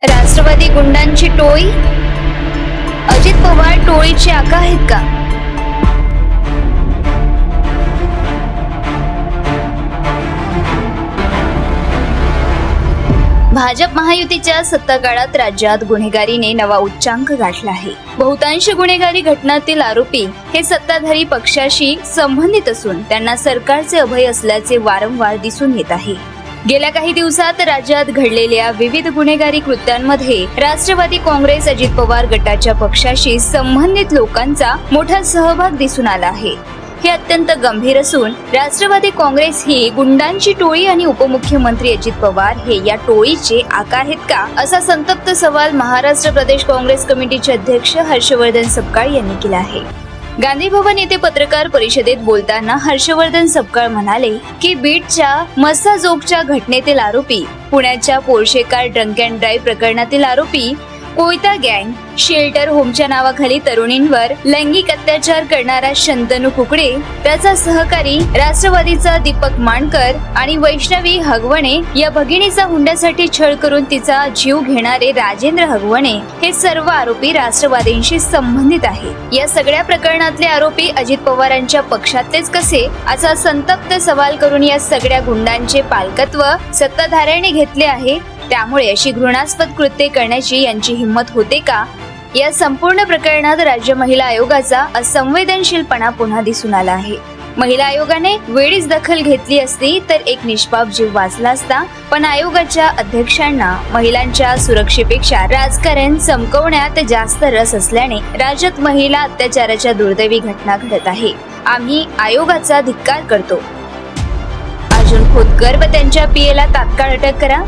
राष्ट्रवादी गुंडांची टोळी, अजित पवार टोळीचे आका आहेत का? भाजप महायुतीच्या सत्ता काळात राज्यात गुन्हेगारीने नवा उच्चांक गाठला आहे. बहुतांश गुन्हेगारी घटनांतील आरोपी हे सत्ताधारी पक्षाशी संबंधित असून त्यांना सरकारचे अभय असल्याचे वारंवार दिसून येत आहे. गेल्या काही दिवसात राज्यात घडलेल्या विविध गुन्हेगारी कृत्यांमध्ये राष्ट्रवादी काँग्रेस अजित पवार गटाच्या पक्षाशी संबंधित लोकांचा मोठा सहभाग दिसून आला आहे. हे अत्यंत गंभीर असून राष्ट्रवादी काँग्रेस ही गुंडांची टोळी आणि उपमुख्यमंत्री अजित पवार हे या टोळीचे आका आहेत का, असा संतप्त सवाल महाराष्ट्र प्रदेश काँग्रेस कमिटीचे अध्यक्ष हर्षवर्धन सपकाळ यांनी केला आहे. गांधी भवन येथे पत्रकार परिषदेत बोलताना हर्षवर्धन सपकाळ म्हणाले की बीडच्या मस्साजोगच्या घटनेतील आरोपी, पुण्याच्या Porsche car drunk and drive प्रकरणातील आरोपी, कोयता गँग, शेल्टर होमच्या नावाखाली तरुणींवर लैंगिक अत्याचार करणारा शंतनू कुकडे, त्याचा सहकारी राष्ट्रवादीचा दीपक मानकर आणि वैष्णवी हगवणे या भगिनीचा हुंड्यासाठी छळ करून तिचा जीव घेणारे राजेंद्र हगवणे हे सर्व आरोपी राष्ट्रवादींशी संबंधित आहे. या सगळ्या प्रकरणातले आरोपी अजित पवारांच्या पक्षातलेच कसे, असा संतप्त सवाल करून या सगळ्या गुंडांचे पालकत्व सत्ताधाऱ्यांनी घेतले आहे. त्यामुळे अशी घृणास्पद कृत्ये करण्याची यांची हिंमत होते का? या संपूर्ण प्रकरणात राज्य महिला आयोगाचा असंवेदनशीलपणा पुन्हा दिसून आला आहे. महिला आयोगाने वेळीच दखल घेतली असती तर एक निष्पाप जीव वाचला असता, पण आयोगाच्या अध्यक्षांना महिलांच्या सुरक्षेपेक्षा राजकारण चमकवण्यात जास्त रस असल्याने राज्यात महिला अत्याचाराच्या दुर्दैवी घटना घडत आहे. आम्ही आयोगाचा धिक्कार करतो. अर्जुन खोतकर व त्यांच्या पीएला तात्काळ अटक करा.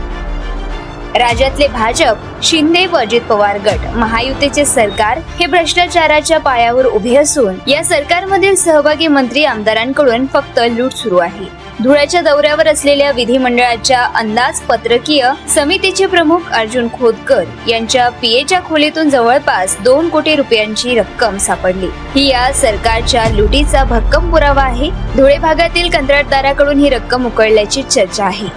राज्यातले भाजप, शिंदे व अजित पवार गट महायुतीचे सरकार हे भ्रष्टाचाराच्या पायावर उभे असून या सरकारमधील सहभागी मंत्री आमदारांकडून फक्त लूट सुरू आहे. धुळ्याच्या दौऱ्यावर असलेल्या विधिमंडळाच्या अंदाजपत्रकीय समितीचे प्रमुख अर्जुन खोतकर यांच्या पीएच्या खोलीतून जवळपास 2 कोटी रुपयांची रक्कम सापडली. ही या सरकारच्या लुटीचा भक्कम पुरावा आहे. धुळे भागातील कंत्राटदाराकडून ही रक्कम उकळल्याची चर्चा आहे.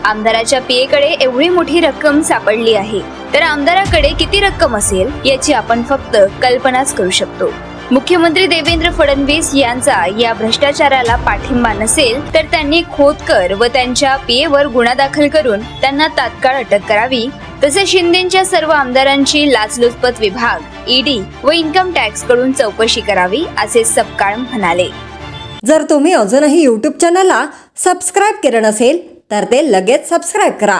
आमदाराच्या पीएकडे एवढी मोठी रक्कम सापडली आहे, तर आमदाराकडे किती रक्कम असेल याची आपण फक्त कल्पनाच करू शकतो. मुख्यमंत्री देवेंद्र फडणवीस यांचा या भ्रष्टाचाराला पाठिंबा नसेल तर त्यांनी खोतकर व त्यांच्या पीएवर गुन्हा दाखल करून त्यांना तात्काळ अटक करावी. तसेच शिंदेच्या सर्व आमदारांची लाचलुचपत विभाग, ईडी व इन्कम टॅक्स कडून चौकशी करावी, असे सपकाळ म्हणाले. जर तुम्ही अजूनही YouTube चॅनलला सबस्क्राईब केलं नसेल तर ते लगेच सबस्क्राईब करा.